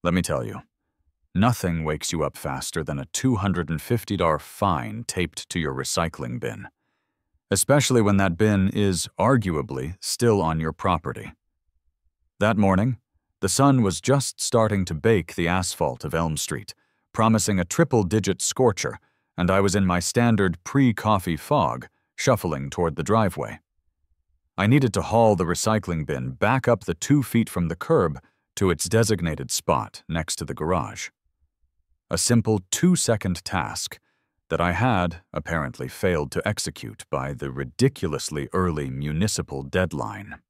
Let me tell you, nothing wakes you up faster than a $250 fine taped to your recycling bin, especially when that bin is, arguably, still on your property. That morning, the sun was just starting to bake the asphalt of Elm Street, promising a triple-digit scorcher, and I was in my standard pre-coffee fog, shuffling toward the driveway. I needed to haul the recycling bin back up the 2 feet from the curb to its designated spot next to the garage. A simple 2-second task that I had apparently failed to execute by the ridiculously early municipal deadline.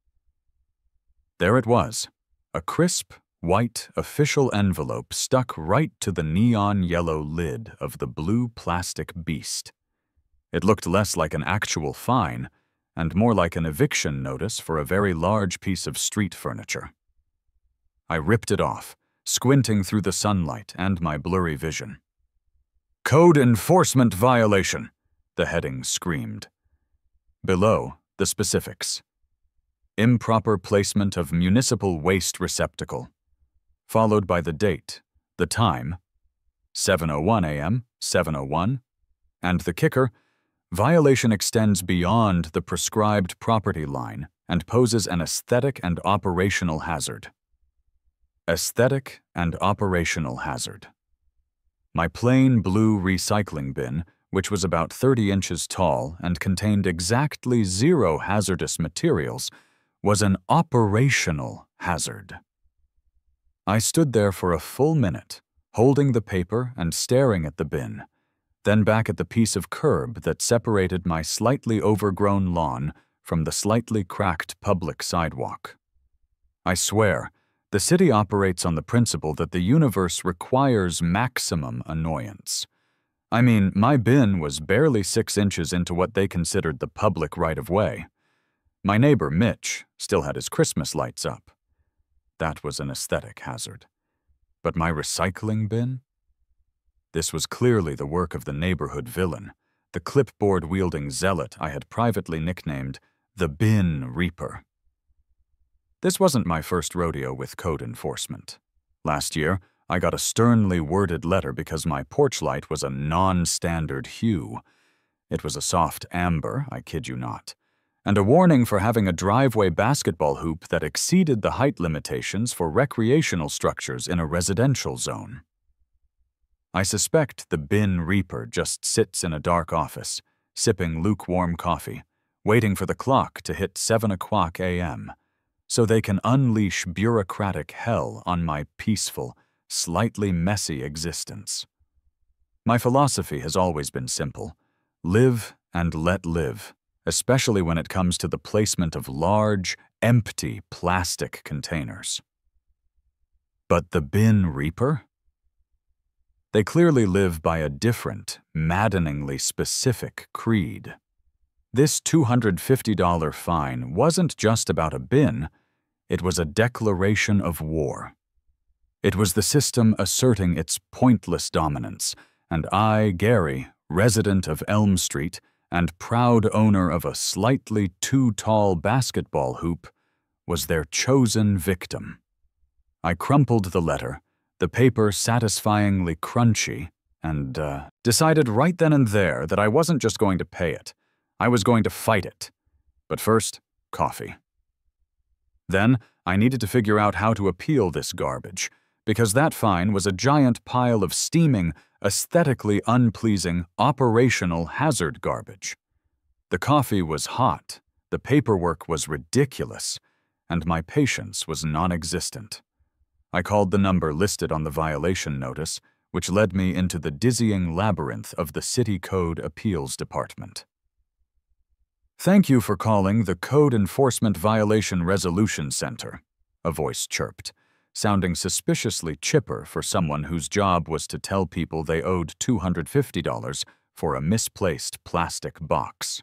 There it was, a crisp, white official envelope stuck right to the neon yellow lid of the blue plastic beast. It looked less like an actual fine and more like an eviction notice for a very large piece of street furniture. I ripped it off, squinting through the sunlight and my blurry vision. "Code enforcement violation," the heading screamed. Below, the specifics. Improper placement of municipal waste receptacle, followed by the date, the time, 7:01 a.m., 7:01, and the kicker, violation extends beyond the prescribed property line and poses an aesthetic and operational hazard. Aesthetic and operational hazard. My plain blue recycling bin, which was about 30 inches tall and contained exactly 0 hazardous materials, was an operational hazard. I stood there for a full minute, holding the paper and staring at the bin, then back at the piece of curb that separated my slightly overgrown lawn from the slightly cracked public sidewalk. I swear, the city operates on the principle that the universe requires maximum annoyance. I mean, my bin was barely 6 inches into what they considered the public right-of-way. My neighbor, Mitch, still had his Christmas lights up. That was an aesthetic hazard. But my recycling bin? This was clearly the work of the neighborhood villain, the clipboard-wielding zealot I had privately nicknamed the Bin Reaper. This wasn't my first rodeo with code enforcement. Last year, I got a sternly worded letter because my porch light was a non-standard hue. It was a soft amber, I kid you not, and a warning for having a driveway basketball hoop that exceeded the height limitations for recreational structures in a residential zone. I suspect the Bin Reaper just sits in a dark office, sipping lukewarm coffee, waiting for the clock to hit 7:00 a.m., so they can unleash bureaucratic hell on my peaceful, slightly messy existence. My philosophy has always been simple: live and let live, especially when it comes to the placement of large, empty plastic containers. But the Bin Reaper? They clearly live by a different, maddeningly specific creed. This $250 fine wasn't just about a bin, it was a declaration of war. It was the system asserting its pointless dominance, and I, Gary, resident of Elm Street and proud owner of a slightly too tall basketball hoop, was their chosen victim. I crumpled the letter, the paper satisfyingly crunchy, and decided right then and there that I wasn't just going to pay it. I was going to fight it. But first, coffee. Then, I needed to figure out how to appeal this garbage, because that fine was a giant pile of steaming, aesthetically unpleasing, operational hazard garbage. The coffee was hot, the paperwork was ridiculous, and my patience was non-existent. I called the number listed on the violation notice, which led me into the dizzying labyrinth of the City Code Appeals Department. "Thank you for calling the Code Enforcement Violation Resolution Center," a voice chirped, sounding suspiciously chipper for someone whose job was to tell people they owed $250 for a misplaced plastic box.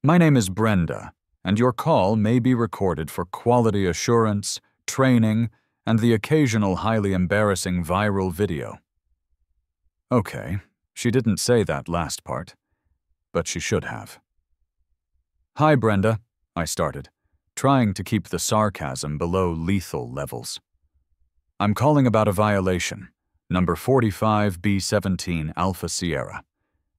"My name is Brenda, and your call may be recorded for quality assurance, training, and the occasional highly embarrassing viral video." Okay, she didn't say that last part, but she should have. "Hi, Brenda," I started, trying to keep the sarcasm below lethal levels. I'm calling about a violation, number 45B17 Alpha Sierra.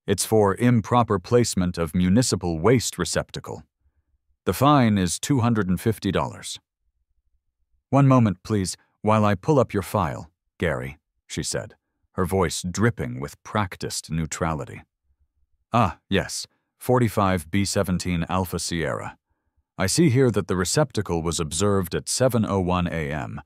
It's for improper placement of municipal waste receptacle. The fine is $250. One moment, please, while I pull up your file, Gary, she said, her voice dripping with practiced neutrality. Ah, yes, 45B17 Alpha Sierra. I see here that the receptacle was observed at 7:01 a.m.,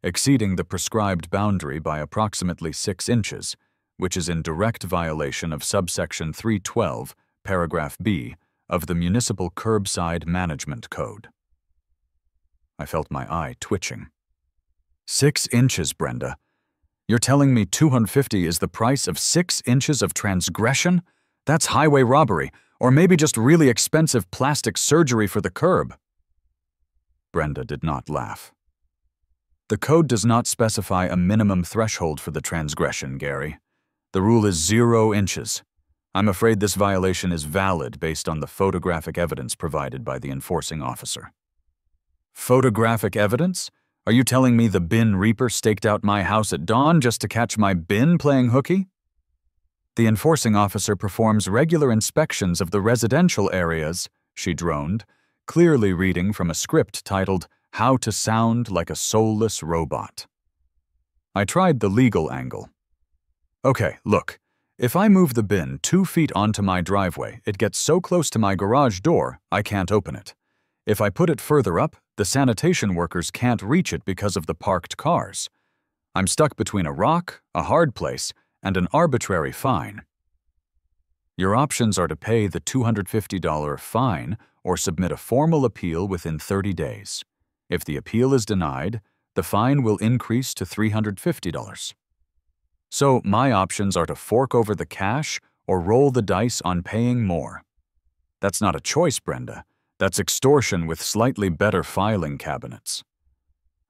exceeding the prescribed boundary by approximately 6 inches, which is in direct violation of subsection 312, paragraph B, of the Municipal Curbside Management Code. I felt my eye twitching. 6 inches, Brenda. You're telling me $250 is the price of 6 inches of transgression? That's highway robbery, or maybe just really expensive plastic surgery for the curb. Brenda did not laugh. The code does not specify a minimum threshold for the transgression, Gary. The rule is 0 inches. I'm afraid this violation is valid based on the photographic evidence provided by the enforcing officer. Photographic evidence? Are you telling me the bin reaper staked out my house at dawn just to catch my bin playing hooky? The enforcing officer performs regular inspections of the residential areas, she droned, clearly reading from a script titled How to Sound Like a Soulless Robot. I tried the legal angle. Okay, look. If I move the bin 2 feet onto my driveway, it gets so close to my garage door, I can't open it. If I put it further up, the sanitation workers can't reach it because of the parked cars. I'm stuck between a rock, a hard place, and an arbitrary fine. Your options are to pay the $250 fine or submit a formal appeal within 30 days. If the appeal is denied, the fine will increase to $350. So my options are to fork over the cash or roll the dice on paying more. That's not a choice, Brenda. That's extortion with slightly better filing cabinets.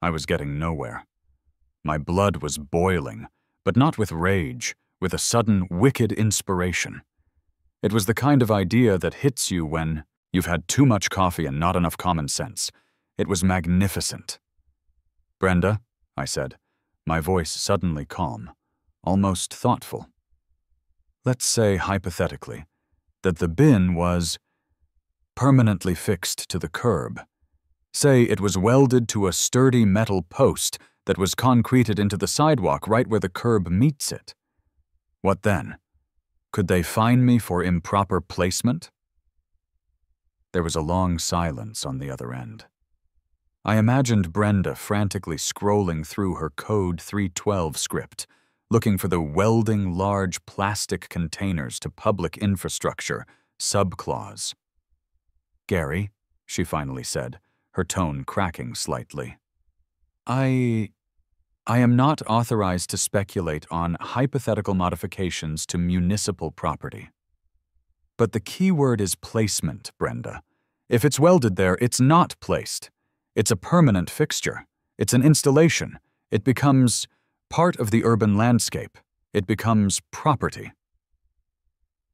I was getting nowhere. My blood was boiling, but not with rage, with a sudden, wicked inspiration. It was the kind of idea that hits you when you've had too much coffee and not enough common sense. It was magnificent. Brenda, I said, my voice suddenly calm, almost thoughtful. Let's say, hypothetically, that the bin was permanently fixed to the curb. Say it was welded to a sturdy metal post that was concreted into the sidewalk right where the curb meets it. What then? Could they fine me for improper placement? There was a long silence on the other end. I imagined Brenda frantically scrolling through her Code 312 script, looking for the welding large plastic containers to public infrastructure subclause. Gary, she finally said, her tone cracking slightly. I am not authorized to speculate on hypothetical modifications to municipal property. But the key word is placement, Brenda. If it's welded there, it's not placed. It's a permanent fixture. It's an installation. It becomes part of the urban landscape. It becomes property.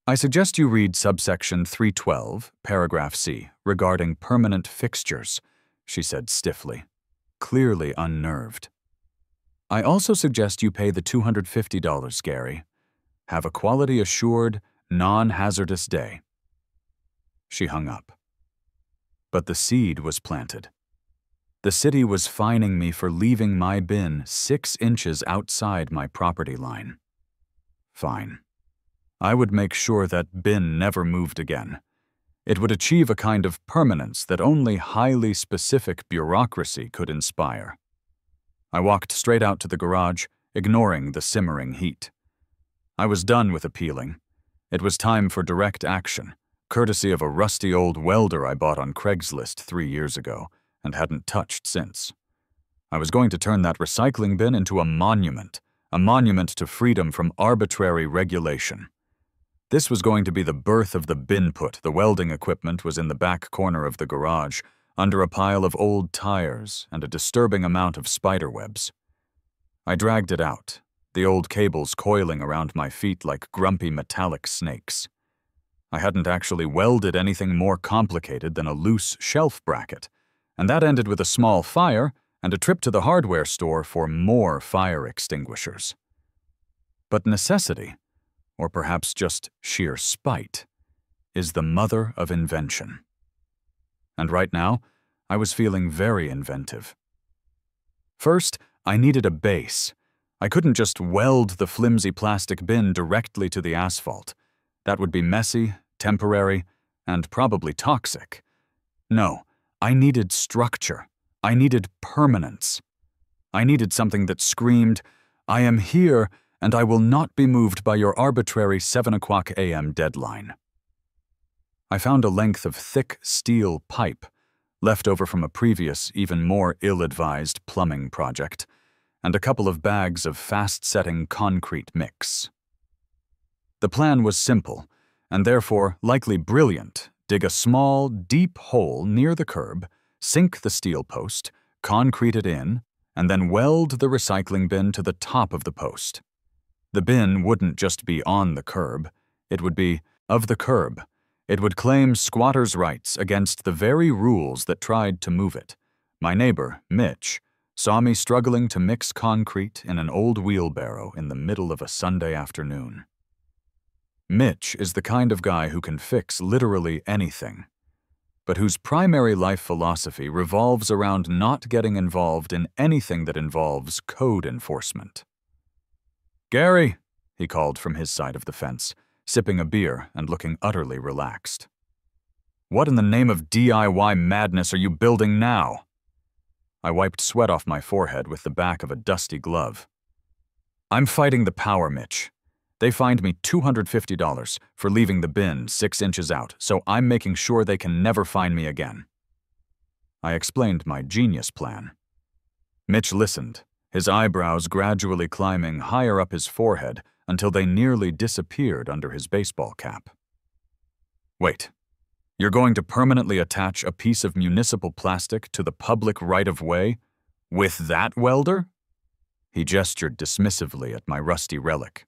I suggest you read subsection 312, paragraph C, regarding permanent fixtures, she said stiffly, clearly unnerved. I also suggest you pay the $250, Gary. Have a quality-assured, non-hazardous day. She hung up. But the seed was planted. The city was fining me for leaving my bin 6 inches outside my property line. Fine. I would make sure that bin never moved again. It would achieve a kind of permanence that only highly specific bureaucracy could inspire. I walked straight out to the garage, ignoring the simmering heat. I was done with appealing. It was time for direct action, courtesy of a rusty old welder I bought on Craigslist 3 years ago and hadn't touched since. I was going to turn that recycling bin into a monument to freedom from arbitrary regulation. This was going to be the birth of the bin put. The welding equipment was in the back corner of the garage, under a pile of old tires and a disturbing amount of spider webs. I dragged it out, the old cables coiling around my feet like grumpy metallic snakes. I hadn't actually welded anything more complicated than a loose shelf bracket, and that ended with a small fire and a trip to the hardware store for more fire extinguishers. But necessity, or perhaps just sheer spite, is the mother of invention. And right now, I was feeling very inventive. First, I needed a base. I couldn't just weld the flimsy plastic bin directly to the asphalt. That would be messy, temporary, and probably toxic. No, I needed structure. I needed permanence. I needed something that screamed, "I am here, and I will not be moved by your arbitrary 7 o'clock a.m. deadline." I found a length of thick steel pipe, left over from a previous, even more ill-advised plumbing project, and a couple of bags of fast-setting concrete mix. The plan was simple, and therefore likely brilliant. Dig a small, deep hole near the curb, sink the steel post, concrete it in, and then weld the recycling bin to the top of the post. The bin wouldn't just be on the curb, it would be of the curb. It would claim squatters' rights against the very rules that tried to move it. My neighbor, Mitch, saw me struggling to mix concrete in an old wheelbarrow in the middle of a Sunday afternoon. Mitch is the kind of guy who can fix literally anything, but whose primary life philosophy revolves around not getting involved in anything that involves code enforcement. "Gary," he called from his side of the fence, sipping a beer and looking utterly relaxed. "What in the name of DIY madness are you building now?" I wiped sweat off my forehead with the back of a dusty glove. "I'm fighting the power, Mitch. They fined me $250 for leaving the bin 6 inches out, so I'm making sure they can never fine me again." I explained my genius plan. Mitch listened, his eyebrows gradually climbing higher up his forehead until they nearly disappeared under his baseball cap. "Wait, you're going to permanently attach a piece of municipal plastic to the public right-of-way with that welder?" He gestured dismissively at my rusty relic.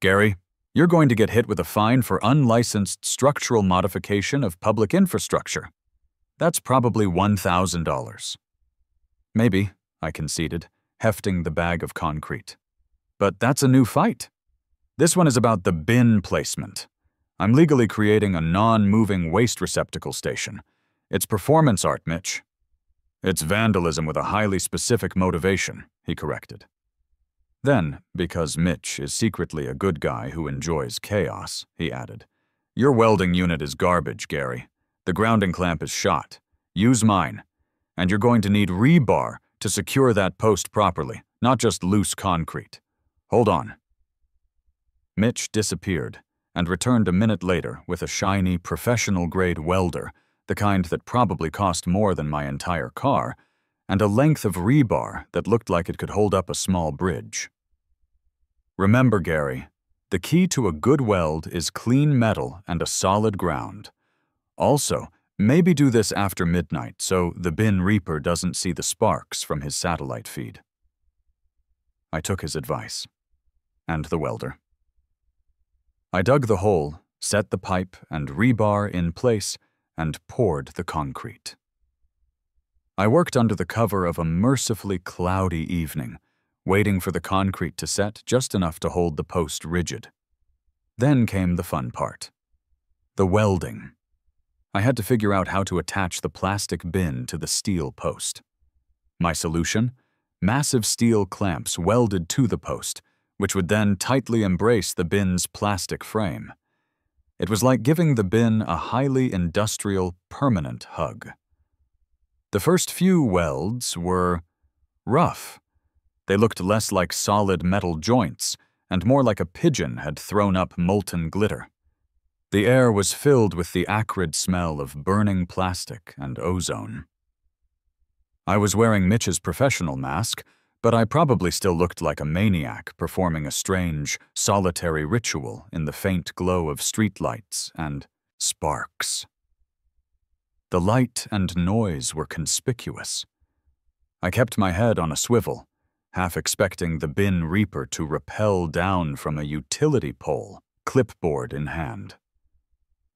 "Gary, you're going to get hit with a fine for unlicensed structural modification of public infrastructure. That's probably $1,000. "Maybe," I conceded, hefting the bag of concrete. "But that's a new fight. This one is about the bin placement. I'm legally creating a non-moving waste receptacle station. It's performance art, Mitch." "It's vandalism with a highly specific motivation," he corrected. Then, because Mitch is secretly a good guy who enjoys chaos, he added, "Your welding unit is garbage, Gary. The grounding clamp is shot. Use mine. And you're going to need rebar to secure that post properly, not just loose concrete. Hold on." Mitch disappeared and returned a minute later with a shiny, professional-grade welder, the kind that probably cost more than my entire car, and a length of rebar that looked like it could hold up a small bridge. "Remember, Gary, the key to a good weld is clean metal and a solid ground. Also, maybe do this after midnight so the bin reaper doesn't see the sparks from his satellite feed." I took his advice. And the welder. I dug the hole, set the pipe and rebar in place, and poured the concrete. I worked under the cover of a mercifully cloudy evening, waiting for the concrete to set just enough to hold the post rigid. Then came the fun part. The welding. I had to figure out how to attach the plastic bin to the steel post. My solution? Massive steel clamps welded to the post, which would then tightly embrace the bin's plastic frame. It was like giving the bin a highly industrial, permanent hug. The first few welds were rough. They looked less like solid metal joints and more like a pigeon had thrown up molten glitter. The air was filled with the acrid smell of burning plastic and ozone. I was wearing Mitch's professional mask, but I probably still looked like a maniac performing a strange, solitary ritual in the faint glow of streetlights and sparks. The light and noise were conspicuous. I kept my head on a swivel, half expecting the bin reaper to rappel down from a utility pole, clipboard in hand.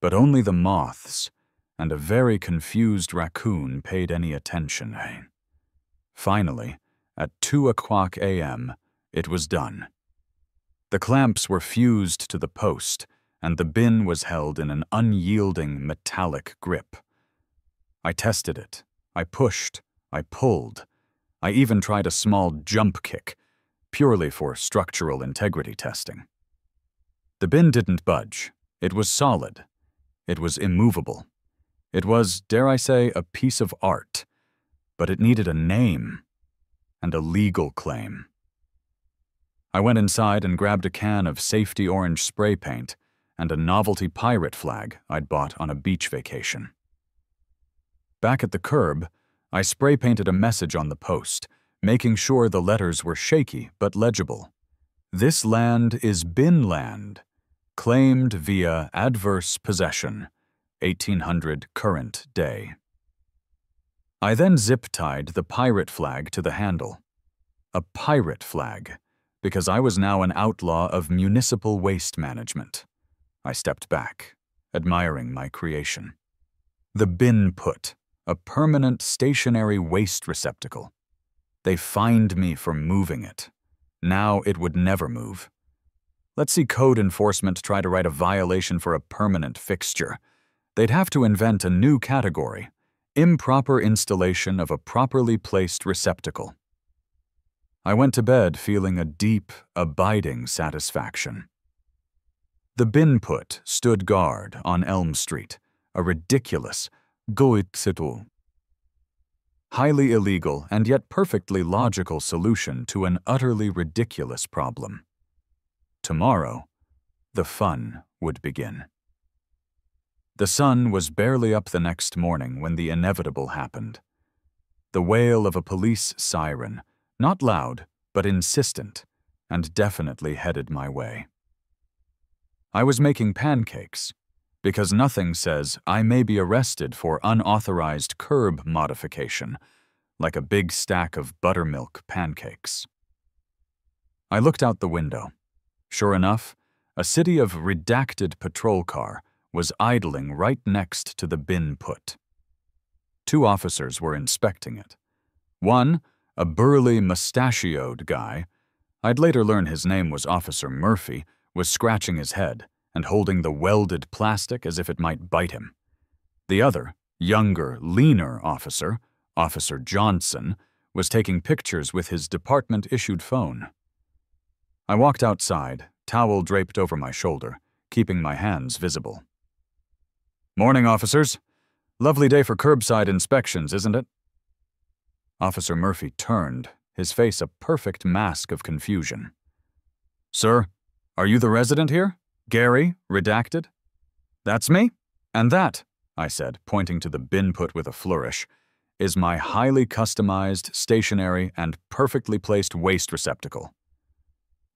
But only the moths and a very confused raccoon paid any attention. Finally, at 2 a.m., it was done. The clamps were fused to the post, and the bin was held in an unyielding metallic grip. I tested it. I pushed. I pulled. I even tried a small jump kick, purely for structural integrity testing. The bin didn't budge. It was solid. It was immovable. It was, dare I say, a piece of art. But it needed a name and a legal claim. I went inside and grabbed a can of safety orange spray paint and a novelty pirate flag I'd bought on a beach vacation. Back at the curb, I spray painted a message on the post, making sure the letters were shaky but legible. This land is bin land, claimed via adverse possession, 1800 current day. I then zip-tied the pirate flag to the handle. A pirate flag, because I was now an outlaw of municipal waste management. I stepped back, admiring my creation. The bin put, a permanent stationary waste receptacle. They fined me for moving it. Now it would never move. Let's see code enforcement try to write a violation for a permanent fixture. They'd have to invent a new category: improper installation of a properly placed receptacle. I went to bed feeling a deep, abiding satisfaction. The bin put stood guard on Elm Street, a ridiculous, highly illegal and yet perfectly logical solution to an utterly ridiculous problem. Tomorrow, the fun would begin. The sun was barely up the next morning when the inevitable happened. The wail of a police siren, not loud, but insistent, and definitely headed my way. I was making pancakes, because nothing says I may be arrested for unauthorized curb modification, like a big stack of buttermilk pancakes. I looked out the window. Sure enough, a city of redacted patrol car was idling right next to the bin put. 2 officers were inspecting it. One, a burly, mustachioed guy, I'd later learn his name was Officer Murphy, was scratching his head and holding the welded plastic as if it might bite him. The other, younger, leaner officer, Officer Johnson, was taking pictures with his department-issued phone. I walked outside, towel draped over my shoulder, keeping my hands visible. "Morning, officers. Lovely day for curbside inspections, isn't it?" Officer Murphy turned, his face a perfect mask of confusion. "Sir, are you the resident here? Gary, redacted?" "That's me. And that," I said, pointing to the bin put with a flourish, "is my highly customized, stationary, and perfectly placed waste receptacle."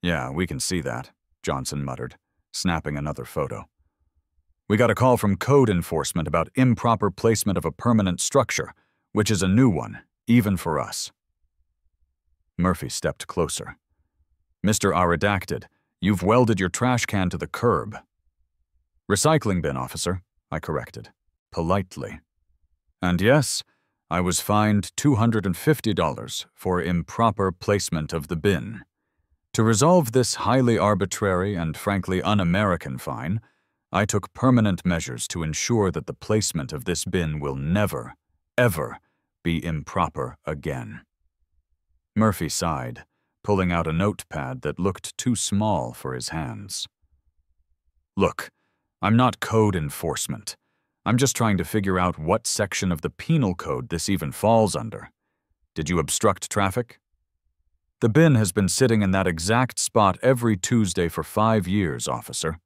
"Yeah, we can see that," Johnson muttered, snapping another photo. "We got a call from code enforcement about improper placement of a permanent structure, which is a new one, even for us." Murphy stepped closer. "Mr. Redacted, you've welded your trash can to the curb." "Recycling bin, officer," I corrected, politely. And yes, I was fined $250 for improper placement of the bin. To resolve this highly arbitrary and frankly un-American fine, I took permanent measures to ensure that the placement of this bin will never, ever be improper again. Murphy sighed, pulling out a notepad that looked too small for his hands. "Look, I'm not code enforcement. I'm just trying to figure out what section of the penal code this even falls under. Did you obstruct traffic?" "The bin has been sitting in that exact spot every Tuesday for 5 years, officer.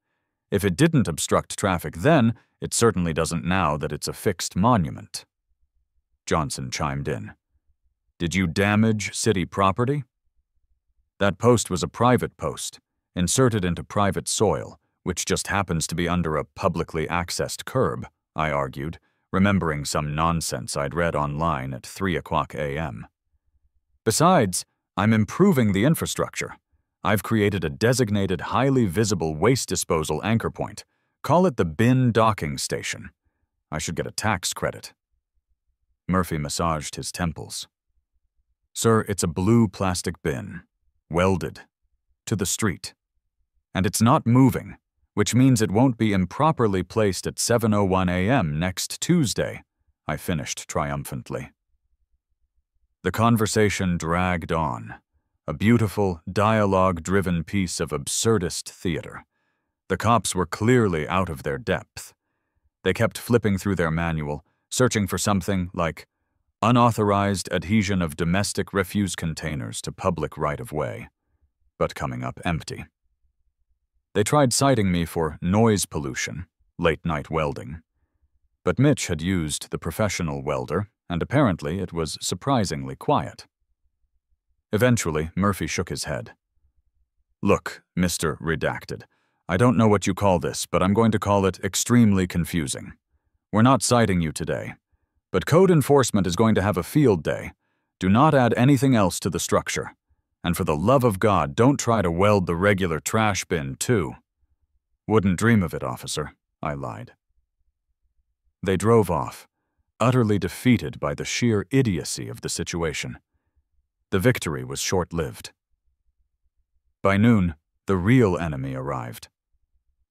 If it didn't obstruct traffic then, it certainly doesn't now that it's a fixed monument." Johnson chimed in. "Did you damage city property?" "That post was a private post, inserted into private soil, which just happens to be under a publicly accessed curb," I argued, remembering some nonsense I'd read online at 3 a.m. "Besides, I'm improving the infrastructure. I've created a designated highly visible waste disposal anchor point. Call it the bin docking station. I should get a tax credit." Murphy massaged his temples. Sir, it's a blue plastic bin, welded, to the street. And it's not moving, which means it won't be improperly placed at 7:01 a.m. next Tuesday, I finished triumphantly. The conversation dragged on, a beautiful, dialogue-driven piece of absurdist theater. The cops were clearly out of their depth. They kept flipping through their manual, searching for something like unauthorized adhesion of domestic refuse containers to public right-of-way, but coming up empty. They tried citing me for noise pollution, late-night welding. But Mitch had used the professional welder, and apparently it was surprisingly quiet. Eventually, Murphy shook his head. Look, Mr. Redacted, I don't know what you call this, but I'm going to call it extremely confusing. We're not citing you today, but code enforcement is going to have a field day. Do not add anything else to the structure. And for the love of God, don't try to weld the regular trash bin, too. Wouldn't dream of it, officer, I lied. They drove off, utterly defeated by the sheer idiocy of the situation. The victory was short-lived. By noon, the real enemy arrived.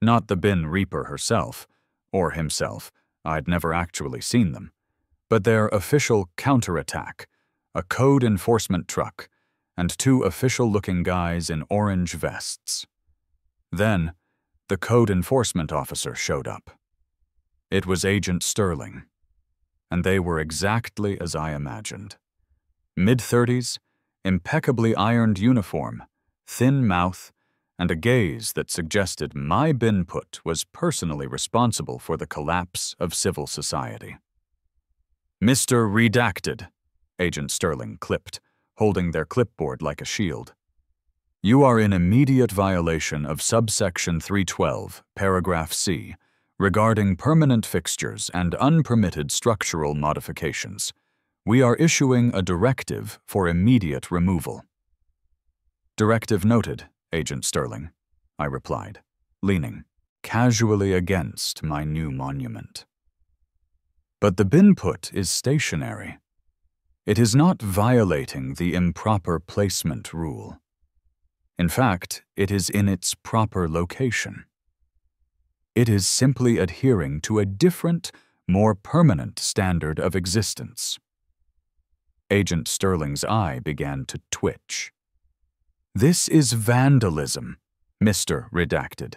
Not the bin reaper herself, or himself, I'd never actually seen them, but their official counterattack, a code enforcement truck, and two official-looking guys in orange vests. Then, the code enforcement officer showed up. It was Agent Sterling, and they were exactly as I imagined. Mid-30s, impeccably ironed uniform, thin mouth, and a gaze that suggested my binput was personally responsible for the collapse of civil society. Mr. Redacted, Agent Sterling clipped, holding their clipboard like a shield. You are in immediate violation of subsection 312, paragraph C, regarding permanent fixtures and unpermitted structural modifications. We are issuing a directive for immediate removal. Directive noted, Agent Sterling, I replied, leaning casually against my new monument. But the binput is stationary. It is not violating the improper placement rule. In fact, it is in its proper location. It is simply adhering to a different, more permanent standard of existence. Agent Sterling's eye began to twitch. This is vandalism, Mr. Redacted.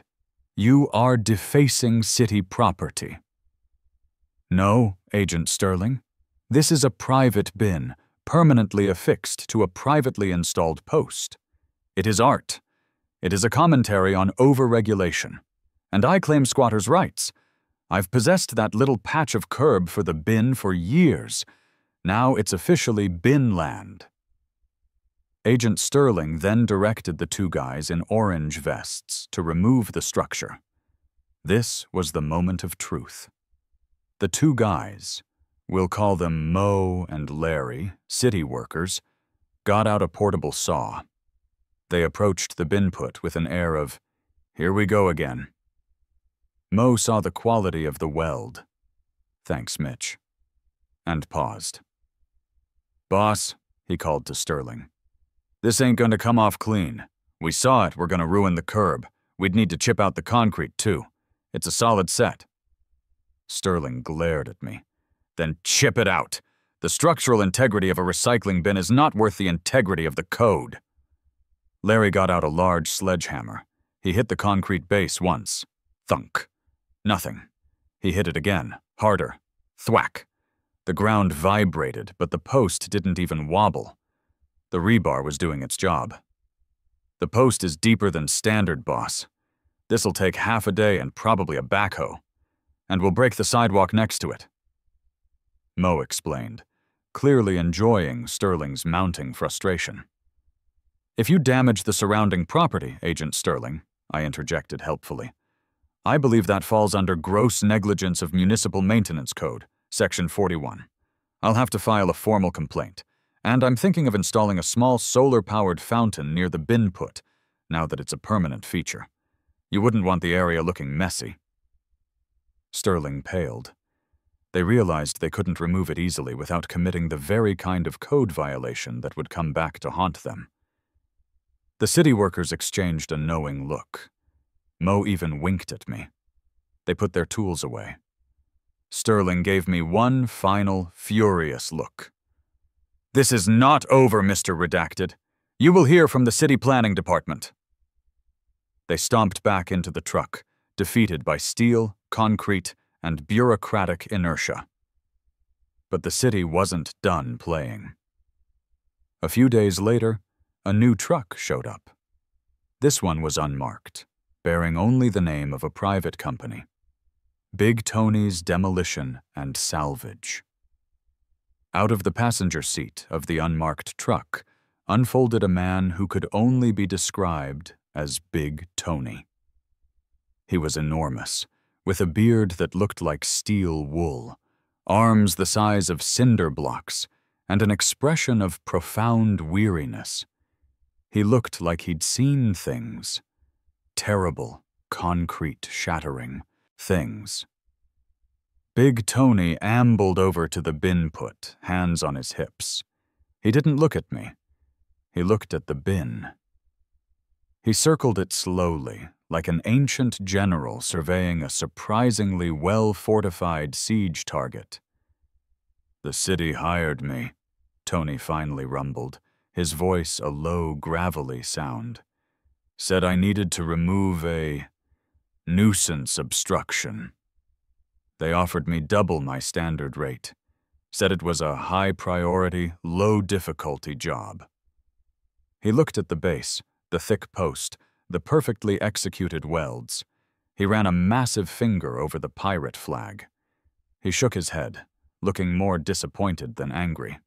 You are defacing city property. No, Agent Sterling. This is a private bin, permanently affixed to a privately installed post. It is art. It is a commentary on overregulation. And I claim squatters' rights. I've possessed that little patch of curb for the bin for years. Now it's officially bin land. Agent Sterling then directed the two guys in orange vests to remove the structure. This was the moment of truth. The two guys, we'll call them Mo and Larry, city workers, got out a portable saw. They approached the binput with an air of, "Here we go again." Mo saw the quality of the weld. "Thanks, Mitch," and paused. "Boss," he called to Sterling, "this ain't gonna come off clean. We saw it, we're gonna ruin the curb. We'd need to chip out the concrete, too. It's a solid set." Sterling glared at me. "Then chip it out. The structural integrity of a recycling bin is not worth the integrity of the code." Larry got out a large sledgehammer. He hit the concrete base once. Thunk. Nothing. He hit it again, harder. Thwack. The ground vibrated, but the post didn't even wobble. The rebar was doing its job. "The post is deeper than standard, boss. This'll take half a day and probably a backhoe. And we'll break the sidewalk next to it." Mo explained, clearly enjoying Sterling's mounting frustration. "If you damage the surrounding property, Agent Sterling," I interjected helpfully, "I believe that falls under gross negligence of municipal maintenance code, section 41. I'll have to file a formal complaint, and I'm thinking of installing a small solar-powered fountain near the binput, now that it's a permanent feature. You wouldn't want the area looking messy." Sterling paled. They realized they couldn't remove it easily without committing the very kind of code violation that would come back to haunt them. The city workers exchanged a knowing look. Mo even winked at me. They put their tools away. Sterling gave me one final, furious look. "This is not over, Mr. Redacted. You will hear from the city planning department." They stomped back into the truck, defeated by steel, concrete, and bureaucratic inertia. But the city wasn't done playing. A few days later, a new truck showed up. This one was unmarked, bearing only the name of a private company. Big Tony's Demolition and Salvage. Out of the passenger seat of the unmarked truck unfolded a man who could only be described as Big Tony. He was enormous, with a beard that looked like steel wool, arms the size of cinder blocks, and an expression of profound weariness. He looked like he'd seen things. Terrible, concrete, shattering things. Big Tony ambled over to the bin put, hands on his hips. He didn't look at me. He looked at the bin. He circled it slowly, like an ancient general surveying a surprisingly well-fortified siege target. "The city hired me," Tony finally rumbled, his voice a low, gravelly sound. "Said I needed to remove a nuisance obstruction. They offered me double my standard rate. Said it was a high-priority, low-difficulty job." He looked at the base, the thick post, the perfectly executed welds. He ran a massive finger over the pirate flag. He shook his head, looking more disappointed than angry.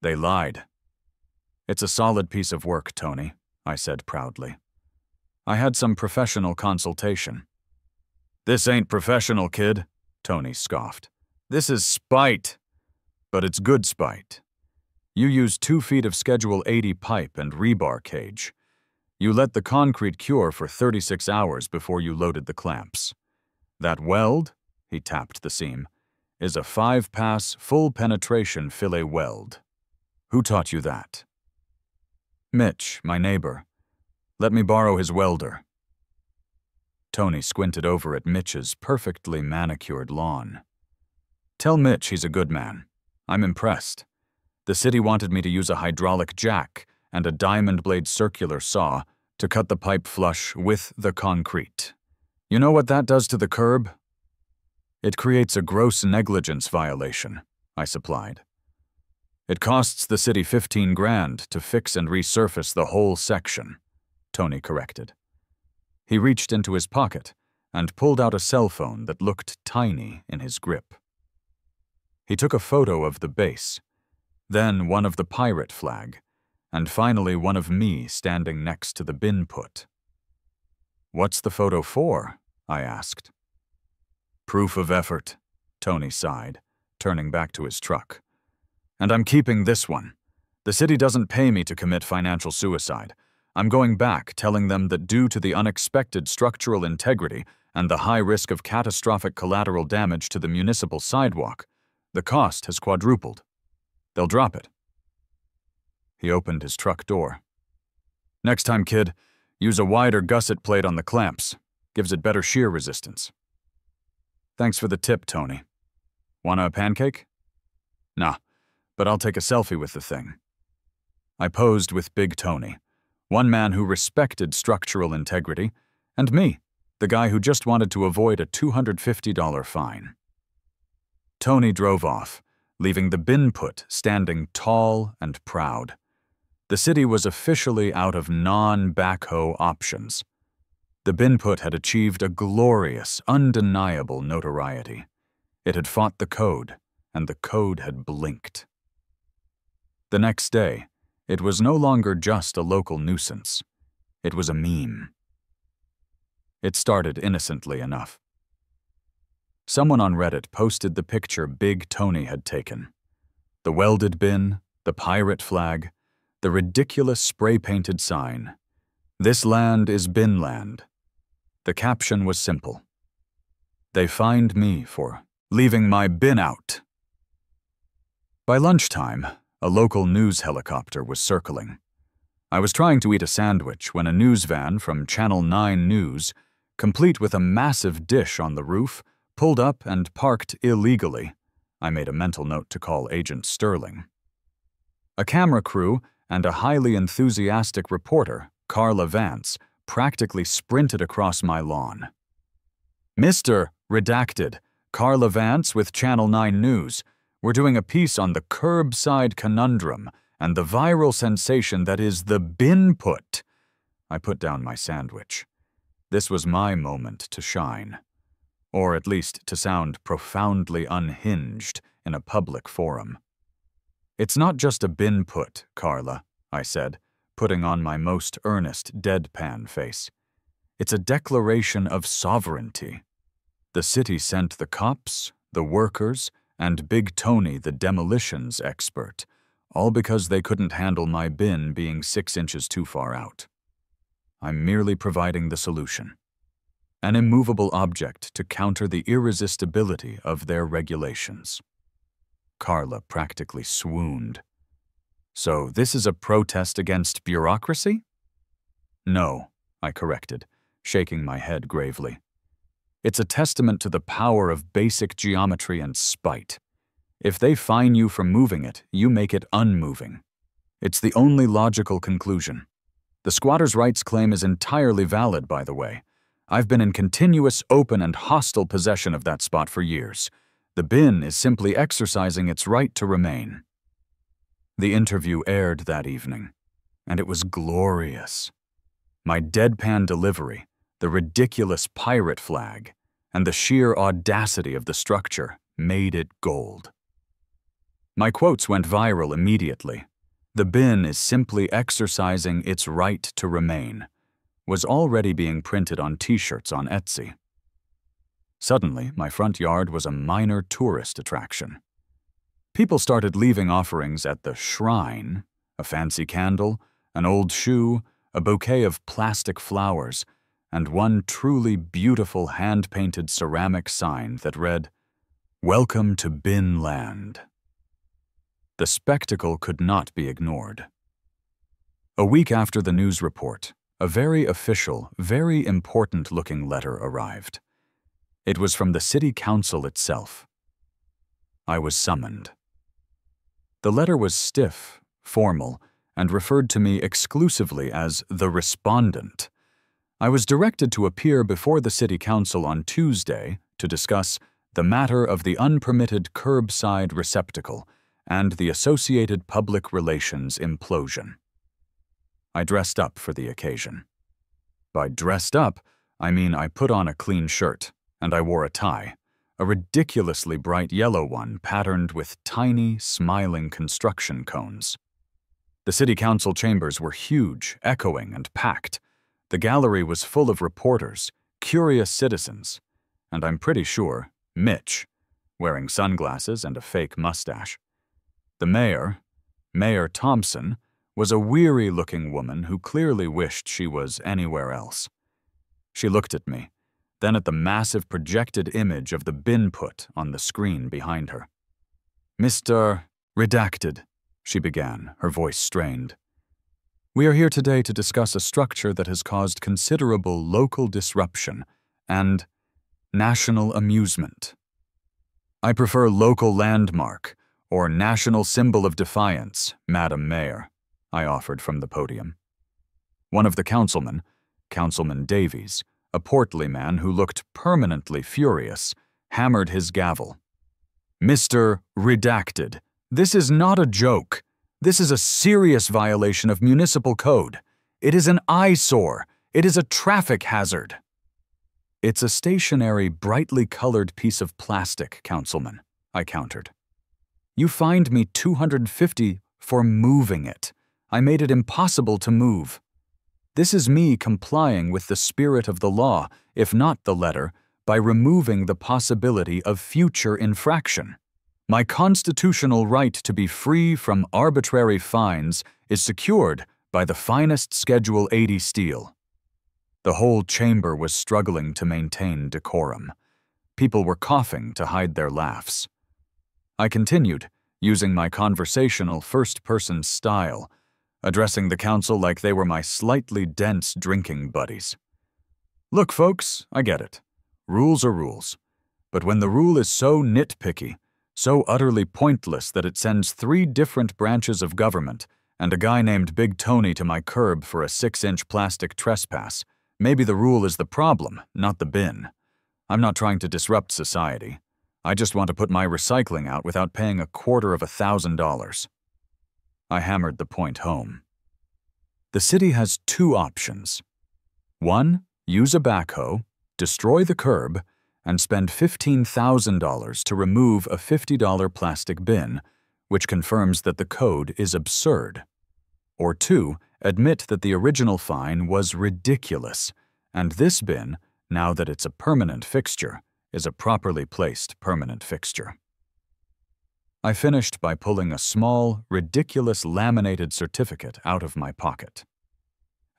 "They lied." "It's a solid piece of work, Tony," I said proudly. "I had some professional consultation." "This ain't professional, kid," Tony scoffed. "This is spite. But it's good spite. You used 2 feet of Schedule 80 pipe and rebar cage. You let the concrete cure for 36 hours before you loaded the clamps. That weld," he tapped the seam, "is a 5-pass, full-penetration fillet weld. Who taught you that?" "Mitch, my neighbor. Let me borrow his welder." Tony squinted over at Mitch's perfectly manicured lawn. "Tell Mitch he's a good man. I'm impressed. The city wanted me to use a hydraulic jack and a diamond blade circular saw to cut the pipe flush with the concrete. You know what that does to the curb?" "It creates a gross negligence violation," I supplied. "It costs the city 15 grand to fix and resurface the whole section," Tony corrected. He reached into his pocket and pulled out a cell phone that looked tiny in his grip. He took a photo of the base, then one of the pirate flag, and finally one of me standing next to the bin put. "What's the photo for?" I asked. "Proof of effort," Tony sighed, turning back to his truck. "And I'm keeping this one. The city doesn't pay me to commit financial suicide. I'm going back, telling them that due to the unexpected structural integrity and the high risk of catastrophic collateral damage to the municipal sidewalk, the cost has quadrupled. They'll drop it." He opened his truck door. "Next time, kid, use a wider gusset plate on the clamps. Gives it better shear resistance." "Thanks for the tip, Tony. Want a pancake?" "Nah, but I'll take a selfie with the thing." I posed with Big Tony, one man who respected structural integrity, and me, the guy who just wanted to avoid a $250 fine. Tony drove off, leaving the bin put standing tall and proud. The city was officially out of non-backhoe options. The bin put had achieved a glorious, undeniable notoriety. It had fought the code, and the code had blinked. The next day, it was no longer just a local nuisance. It was a meme. It started innocently enough. Someone on Reddit posted the picture Big Tony had taken. The welded bin, the pirate flag, the ridiculous spray-painted sign. "This land is bin land." The caption was simple. "They fined me for leaving my bin out. By lunchtime, a local news helicopter was circling. I was trying to eat a sandwich when a news van from Channel 9 News, complete with a massive dish on the roof, pulled up and parked illegally. I made a mental note to call Agent Sterling. A camera crew and a highly enthusiastic reporter, Carla Vance, practically sprinted across my lawn. Mr. Redacted, Carla Vance with Channel 9 News. We're doing a piece on the curbside conundrum and the viral sensation that is the bin put. I put down my sandwich. This was my moment to shine. Or at least to sound profoundly unhinged in a public forum. It's not just a bin put, Carla, I said, putting on my most earnest deadpan face. It's a declaration of sovereignty. The city sent the cops, the workers, and Big Tony, the demolitions expert, all because they couldn't handle my bin being 6 inches too far out. I'm merely providing the solution. An immovable object to counter the irresistibility of their regulations. Carla practically swooned. So this is a protest against bureaucracy? No, I corrected, shaking my head gravely. It's a testament to the power of basic geometry and spite. If they fine you for moving it, you make it unmoving. It's the only logical conclusion. The squatter's rights claim is entirely valid, by the way. I've been in continuous, open, and hostile possession of that spot for years. The bin is simply exercising its right to remain. The interview aired that evening, and it was glorious. My deadpan delivery, the ridiculous pirate flag, and the sheer audacity of the structure made it gold. My quotes went viral immediately. The bin is simply exercising its right to remain, was already being printed on t-shirts on Etsy. Suddenly, my front yard was a minor tourist attraction. People started leaving offerings at the shrine, a fancy candle, an old shoe, a bouquet of plastic flowers, and one truly beautiful hand-painted ceramic sign that read, "Welcome to Bin Land." The spectacle could not be ignored. A week after the news report, a very official, very important-looking letter arrived. It was from the city council itself. I was summoned. The letter was stiff, formal, and referred to me exclusively as the respondent. I was directed to appear before the city council on Tuesday to discuss the matter of the unpermitted curbside receptacle and the associated public relations implosion. I dressed up for the occasion. By dressed up, I mean I put on a clean shirt, and I wore a tie, a ridiculously bright yellow one patterned with tiny, smiling construction cones. The city council chambers were huge, echoing, and packed. The gallery was full of reporters, curious citizens, and I'm pretty sure Mitch, wearing sunglasses and a fake mustache. The mayor, Mayor Thompson, was a weary-looking woman who clearly wished she was anywhere else. She looked at me, then at the massive projected image of the bin put on the screen behind her. "Mr. Redacted," she began, her voice strained. "We are here today to discuss a structure that has caused considerable local disruption and national amusement. I prefer local landmark or national symbol of defiance, Madam Mayor," I offered from the podium. One of the councilmen, Councilman Davies, a portly man who looked permanently furious, hammered his gavel. "Mr. Redacted, this is not a joke. This is a serious violation of municipal code. It is an eyesore. It is a traffic hazard." "It's a stationary, brightly colored piece of plastic, Councilman," I countered. "You fined me $250 for moving it. I made it impossible to move. This is me complying with the spirit of the law, if not the letter, by removing the possibility of future infraction. My constitutional right to be free from arbitrary fines is secured by the finest Schedule 80 steel." The whole chamber was struggling to maintain decorum. People were coughing to hide their laughs. I continued, using my conversational first-person style, addressing the council like they were my slightly dense drinking buddies. Look, folks, I get it. Rules are rules. But when the rule is so nitpicky, so utterly pointless that it sends 3 different branches of government and a guy named Big Tony to my curb for a 6-inch plastic trespass, maybe the rule is the problem, not the bin. I'm not trying to disrupt society. I just want to put my recycling out without paying $250,000. I hammered the point home. The city has 2 options. 1, use a backhoe, destroy the curb, and spend $15,000 to remove a $50 plastic bin, which confirms that the code is absurd. Or 2, admit that the original fine was ridiculous, and this bin, now that it's a permanent fixture, is a properly placed permanent fixture. I finished by pulling a small, ridiculous laminated certificate out of my pocket.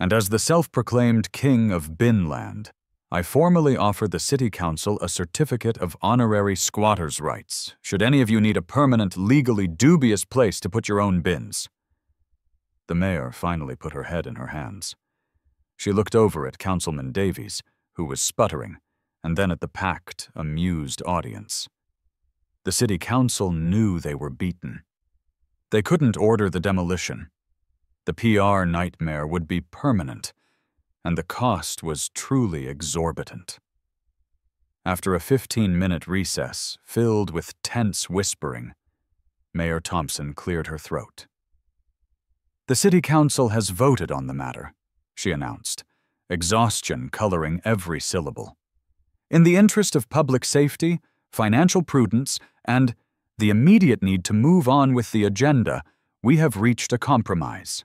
And as the self-proclaimed king of Binland, I formally offer the City Council a certificate of honorary squatter's rights, should any of you need a permanent, legally dubious place to put your own bins. The mayor finally put her head in her hands. She looked over at Councilman Davies, who was sputtering, and then at the packed, amused audience. The City Council knew they were beaten. They couldn't order the demolition. The PR nightmare would be permanent, and the cost was truly exorbitant. After a 15-minute recess filled with tense whispering, Mayor Thompson cleared her throat. The City Council has voted on the matter, she announced, exhaustion coloring every syllable. In the interest of public safety, financial prudence, and the immediate need to move on with the agenda, we have reached a compromise.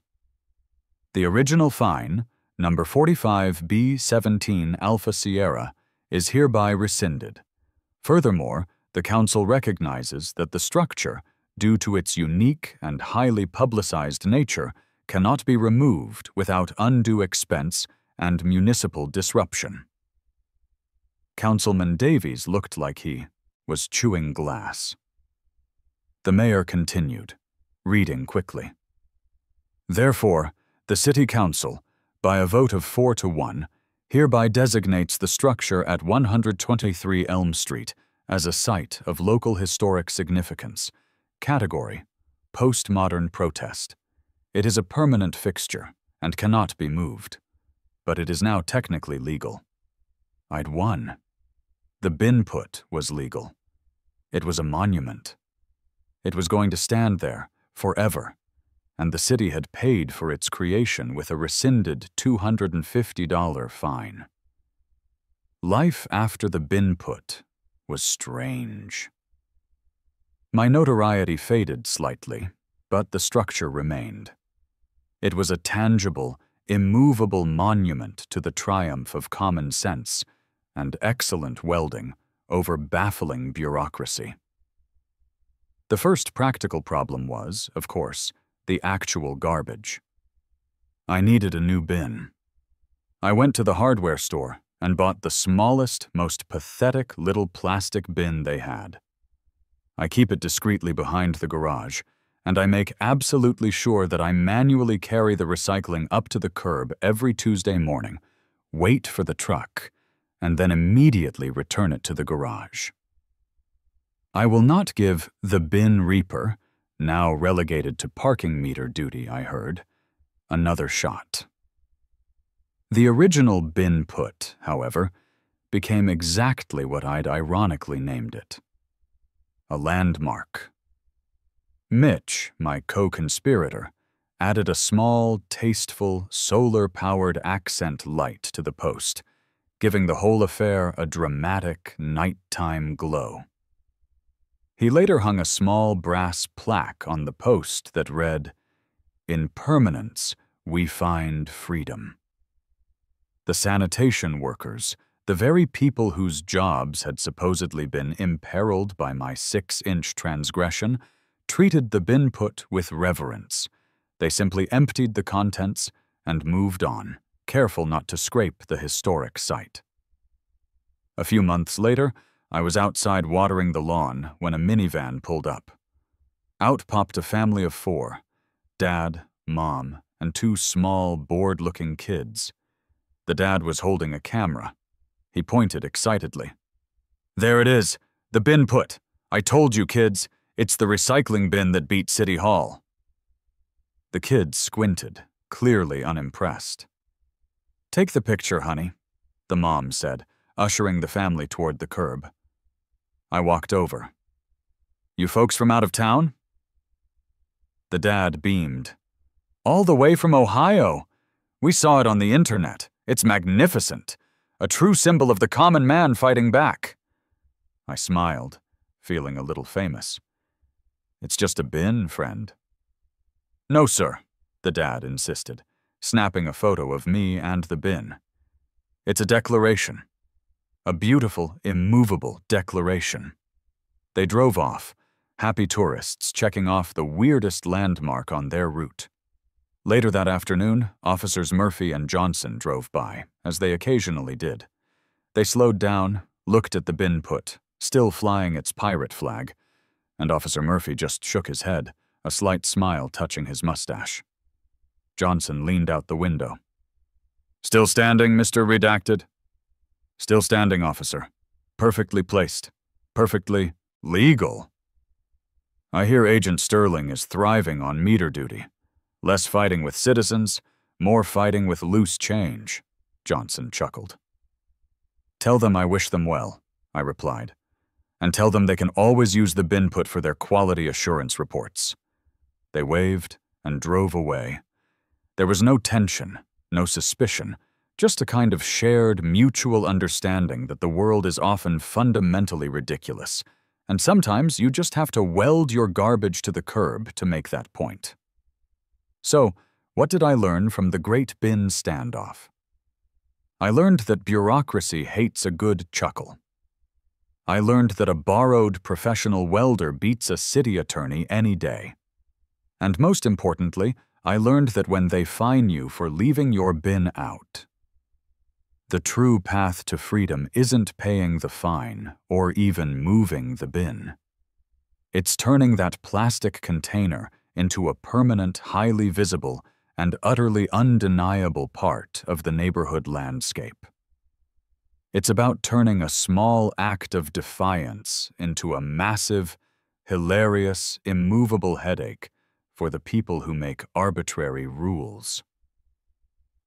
The original fine, number 45B17 Alpha Sierra, is hereby rescinded. Furthermore, the Council recognizes that the structure, due to its unique and highly publicized nature, cannot be removed without undue expense and municipal disruption. Councilman Davies looked like he was chewing glass. The mayor continued, reading quickly. Therefore, the City Council, by a vote of 4-1, hereby designates the structure at 123 Elm Street as a site of local historic significance. Category: postmodern protest. It is a permanent fixture and cannot be moved, but it is now technically legal. I'd won. The bin put was legal. It was a monument. It was going to stand there forever, and the city had paid for its creation with a rescinded $250 fine. Life after the bin put was strange. My notoriety faded slightly, but the structure remained. It was a tangible, immovable monument to the triumph of common sense and excellent welding over baffling bureaucracy. The first practical problem was, of course, the actual garbage. I needed a new bin. I went to the hardware store and bought the smallest, most pathetic little plastic bin they had. I keep it discreetly behind the garage, and I make absolutely sure that I manually carry the recycling up to the curb every Tuesday morning, wait for the truck, and then immediately return it to the garage. I will not give the bin reaper, now relegated to parking meter duty, I heard, another shot. The original bin put, however, became exactly what I'd ironically named it: a landmark. Mitch, my co-conspirator, added a small, tasteful, solar-powered accent light to the post, giving the whole affair a dramatic, nighttime glow. He later hung a small brass plaque on the post that read, "In permanence, we find freedom." The sanitation workers, the very people whose jobs had supposedly been imperiled by my 6-inch transgression, treated the bin put with reverence. They simply emptied the contents and moved on, careful not to scrape the historic site. A few months later, I was outside watering the lawn when a minivan pulled up. Out popped a family of 4, Dad, Mom, and 2 small, bored-looking kids. The dad was holding a camera. He pointed excitedly. "There it is, the bin put. I told you, kids, it's the recycling bin that beat City Hall." The kids squinted, clearly unimpressed. "Take the picture, honey," the mom said, ushering the family toward the curb. I walked over. "You folks from out of town?" The dad beamed. "All the way from Ohio. We saw it on the internet. It's magnificent. A true symbol of the common man fighting back." I smiled, feeling a little famous. "It's just a bin, friend." "No, sir," the dad insisted, snapping a photo of me and the bin. "It's a declaration. A beautiful, immovable declaration." They drove off, happy tourists checking off the weirdest landmark on their route. Later that afternoon, Officers Murphy and Johnson drove by, as they occasionally did. They slowed down, looked at the bin put, still flying its pirate flag, and Officer Murphy just shook his head, a slight smile touching his mustache. Johnson leaned out the window. "Still standing, Mr. Redacted?" "Still standing, officer. Perfectly placed. Perfectly legal." "I hear Agent Sterling is thriving on meter duty. Less fighting with citizens, more fighting with loose change," Johnson chuckled. "Tell them I wish them well," I replied, "and tell them they can always use the bin put for their quality assurance reports." They waved and drove away. There was no tension, no suspicion, just a kind of shared, mutual understanding that the world is often fundamentally ridiculous, and sometimes you just have to weld your garbage to the curb to make that point. So, what did I learn from the Great Bin Standoff? I learned that bureaucracy hates a good chuckle. I learned that a borrowed professional welder beats a city attorney any day. And most importantly, I learned that when they fine you for leaving your bin out, the true path to freedom isn't paying the fine or even moving the bin. It's turning that plastic container into a permanent, highly visible, and utterly undeniable part of the neighborhood landscape. It's about turning a small act of defiance into a massive, hilarious, immovable headache for the people who make arbitrary rules.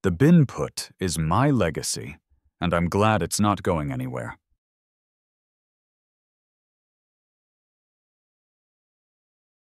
The bin put is my legacy, and I'm glad it's not going anywhere.